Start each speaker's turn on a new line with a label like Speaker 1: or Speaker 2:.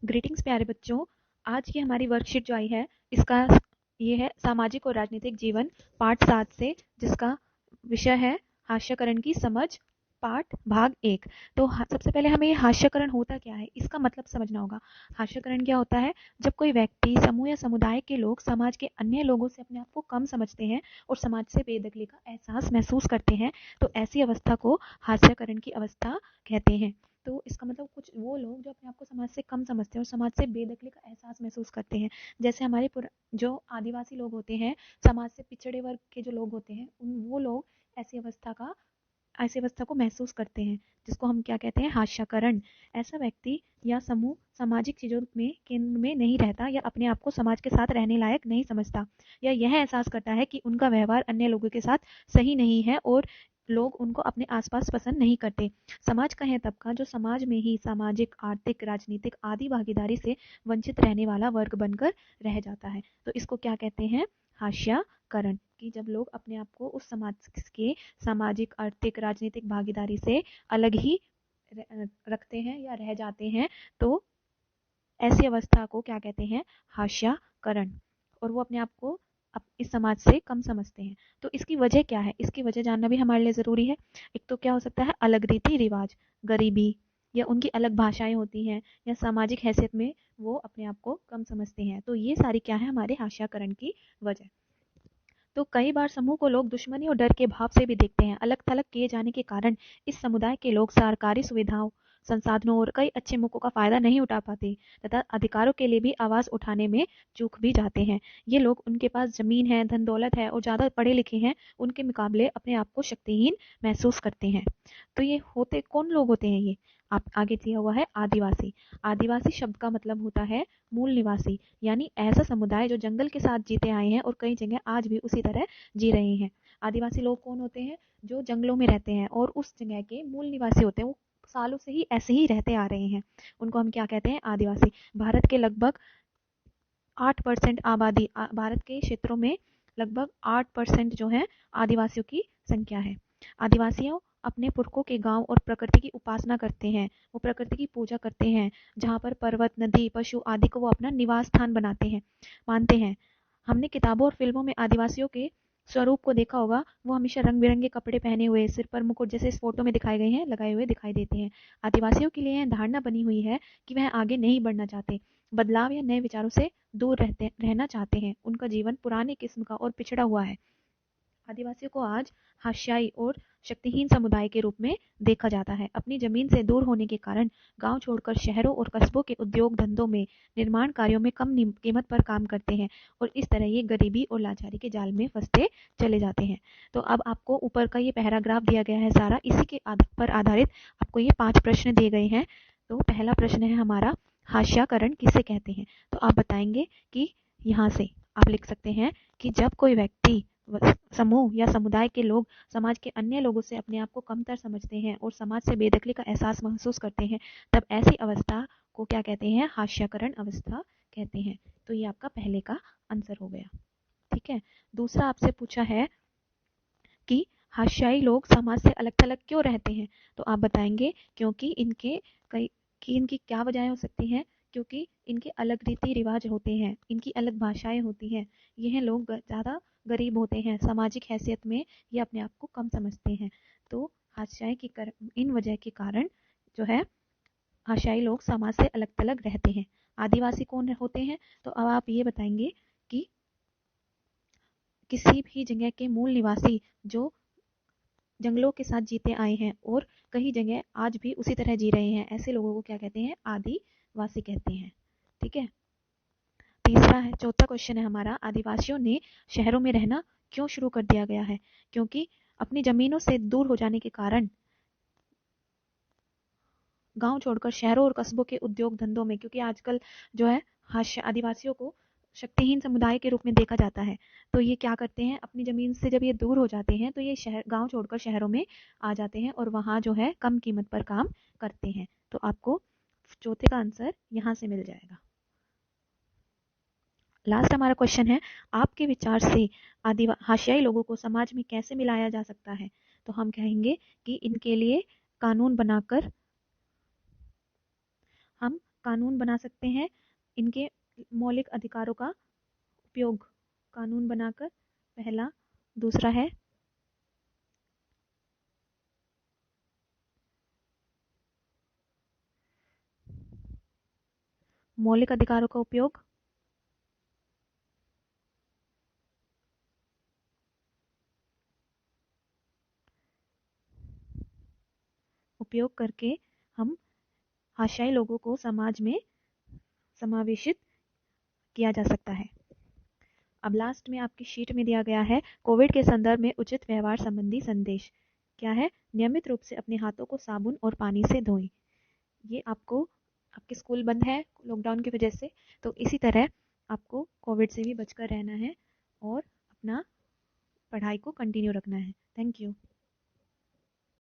Speaker 1: Greetings प्यारे बच्चों। आज की हमारी वर्कशीट जो आई है इसका ये है सामाजिक और राजनीतिक जीवन पाठ 7 से, जिसका विषय है हास्यकरण की समझ पाठ भाग 1। तो सबसे पहले हमें ये हास्यकरण होता क्या है इसका मतलब समझना होगा। हास्यकरण क्या होता है? जब कोई व्यक्ति, समूह या समुदाय के लोग समाज के अन्य लोगों से अपने आप को कम समझते हैं और समाज से बेदखली का एहसास महसूस करते हैं, तो ऐसी अवस्था को हास्यकरण की अवस्था कहते हैं। तो इसका मतलब कुछ वो लोग जो अपने आप को समाज से कम समझते हैं और समाज से बेदखली का एहसास महसूस करते हैं। जैसे हमारे जो आदिवासी लोग होते हैं, समाज से पिछड़े वर्ग के जो लोग होते हैं, वो लोग ऐसी अवस्था को महसूस करते हैं, जिसको हम क्या कहते हैं? हास्यकरण। ऐसा व्यक्ति या समूह सामाजिक चीजों में केंद्र में नहीं रहता या अपने आप को समाज के साथ रहने लायक नहीं समझता, या यह एहसास करता है कि उनका व्यवहार अन्य लोगों के साथ सही नहीं है और लोग उनको अपने आसपास पसंद नहीं करते। समाज का यह तबका जो समाज में ही सामाजिक, आर्थिक, राजनीतिक आदि भागीदारी से वंचित रहने वाला वर्ग बनकर रह जाता है, तो इसको क्या कहते हैं? हास्यकरण। कि जब लोग अपने आप को उस समाज के सामाजिक, आर्थिक, राजनीतिक भागीदारी से अलग ही रखते हैं या रह जाते हैं, तो ऐसी अवस्था को क्या कहते हैं? हास्यकरण। और वो अपने आप को इस समाज से कम समझते हैं। तो इसकी वजह क्या है? इसकी वजह जानना भी हमारे लिए ज़रूरी है। एक तो क्या हो सकता है? अलग रीति रिवाज, गरीबी, या उनकी अलग भाषाएं होती हैं, या सामाजिक हैसियत में वो अपने आप को कम समझते हैं। तो ये सारी क्या है? हमारे हास्यकरण की वजह। तो कई बार समूह को लोग दुश्मनी और डर के भाव से भी देखते हैं। अलग थलग किए जाने के कारण इस समुदाय के लोग सरकारी सुविधाओं, संसाधनों और कई अच्छे मौकों का फायदा नहीं उठा पाते तथा अधिकारों के लिए भी आवाज उठाने में चूक भी जाते हैं। ये लोग, उनके पास जमीन है, धन दौलत है और ज्यादा पढ़े लिखे हैं, उनके मुकाबले अपने आप को शक्तिहीन महसूस करते हैं। तो ये होते कौन लोग होते हैं? ये आप आगे दिया हुआ है आदिवासी। आदिवासी शब्द का मतलब होता है मूल निवासी, यानी ऐसा समुदाय जो जंगल के साथ जीते आए हैं और कई जगह आज भी उसी तरह जी रहे हैं। आदिवासी लोग कौन होते हैं? जो जंगलों में रहते हैं और उस जगह के मूल निवासी होते हैं। वो सालों से ही ऐसे ही रहते आ रहे हैं। उनको हम क्या कहते हैं? आदिवासी। भारत के लगभग 8% आबादी, भारत के क्षेत्रों में लगभग 8% जो है आदिवासियों की संख्या है। आदिवासियों अपने पुरखों के गांव और प्रकृति की उपासना करते हैं। वो प्रकृति की पूजा करते हैं, जहाँ पर पर्वत, नदी, पशु आदि को वो अपना निवास स्थान बनाते हैं, मानते हैं। हमने किताबों और फिल्मों में आदिवासियों के स्वरूप को देखा होगा। वो हमेशा रंग बिरंगे कपड़े पहने हुए, सिर पर मुकुट जैसे इस फोटो में दिखाए गए हैं लगाए हुए दिखाई देते हैं। आदिवासियों के लिए यह धारणा बनी हुई है कि वह आगे नहीं बढ़ना चाहते, बदलाव या नए विचारों से दूर रहना चाहते हैं। उनका जीवन पुराने किस्म का और पिछड़ा हुआ है। आदिवासियों को आज हाशियाई और शक्तिहीन समुदाय के रूप में देखा जाता है। अपनी जमीन से दूर होने के कारण गांव छोड़कर शहरों और कस्बों के उद्योग धंधों में, निर्माण कार्यों में कम कीमत पर काम करते हैं और इस तरह ये गरीबी और लाचारी के जाल में फंसते चले जाते हैं। तो अब आपको ऊपर का ये पैराग्राफ दिया गया है सारा, इसी के पर आधारित आपको ये 5 प्रश्न दिए गए हैं। तो पहला प्रश्न है हमारा, हास्याकरण किसे कहते हैं? तो आप बताएंगे कि यहाँ से आप लिख सकते हैं कि जब कोई व्यक्ति, समूह या समुदाय के लोग समाज के अन्य लोगों से अपने आप को कमतर समझते हैं और समाज से बेदखली का एहसास महसूस करते हैं, तब ऐसी अवस्था को क्या कहते हैं? हास्यकरण अवस्था कहते हैं। तो ये आपका पहले का आंसर हो गया। ठीक है। दूसरा आपसे पूछा है कि हास्याई लोग समाज से अलग थलग क्यों रहते हैं? तो आप बताएंगे क्योंकि इनकी क्या वजह हो सकती हैं? क्योंकि इनके अलग रीति रिवाज होते हैं, इनकी अलग भाषाएं होती हैं। यह लोग ज़्यादा गरीब होते हैं, सामाजिक हैसियत में ये अपने आप को कम समझते हैं। तो हास्याई की इन वजह के कारण जो है हास्याई लोग समाज से अलग थलग रहते हैं। आदिवासी कौन होते हैं? तो अब आप ये बताएंगे कि किसी भी जगह के मूल निवासी जो जंगलों के साथ जीते आए हैं और कई जगह आज भी उसी तरह जी रहे हैं, ऐसे लोगों को क्या कहते हैं? आदिवासी कहते हैं। ठीक है। तीसरा है, चौथा क्वेश्चन है हमारा, आदिवासियों ने शहरों में रहना क्यों शुरू कर दिया गया है? क्योंकि अपनी जमीनों से दूर हो जाने के कारण गांव छोड़कर शहरों और कस्बों के उद्योग धंधों में, क्योंकि आजकल जो है आदिवासियों को शक्तिहीन समुदाय के रूप में देखा जाता है, तो ये क्या करते हैं? अपनी जमीन से जब ये दूर हो जाते हैं तो ये गांव छोड़कर शहरों में आ जाते हैं और वहां जो है कम कीमत पर काम करते हैं। तो आपको चौथे का आंसर यहाँ से मिल जाएगा। लास्ट हमारा क्वेश्चन है, आपके विचार से हाशियाई लोगों को समाज में कैसे मिलाया जा सकता है? तो हम कहेंगे कि इनके लिए कानून बनाकर हम कानून बना सकते हैं इनके मौलिक अधिकारों का उपयोग कानून बनाकर। पहला। दूसरा है मौलिक अधिकारों का उपयोग करके हम हाशियाई लोगों को समाज में समावेशित किया जा सकता है। अब लास्ट में आपकी शीट में दिया गया है कोविड के संदर्भ में उचित व्यवहार संबंधी संदेश। क्या है? नियमित रूप से अपने हाथों को साबुन और पानी से धोएं। ये आपको, आपके स्कूल बंद है लॉकडाउन की वजह से, तो इसी तरह आपको कोविड से भी बचकर रहना है और अपना पढ़ाई को कंटिन्यू रखना है। Thank you.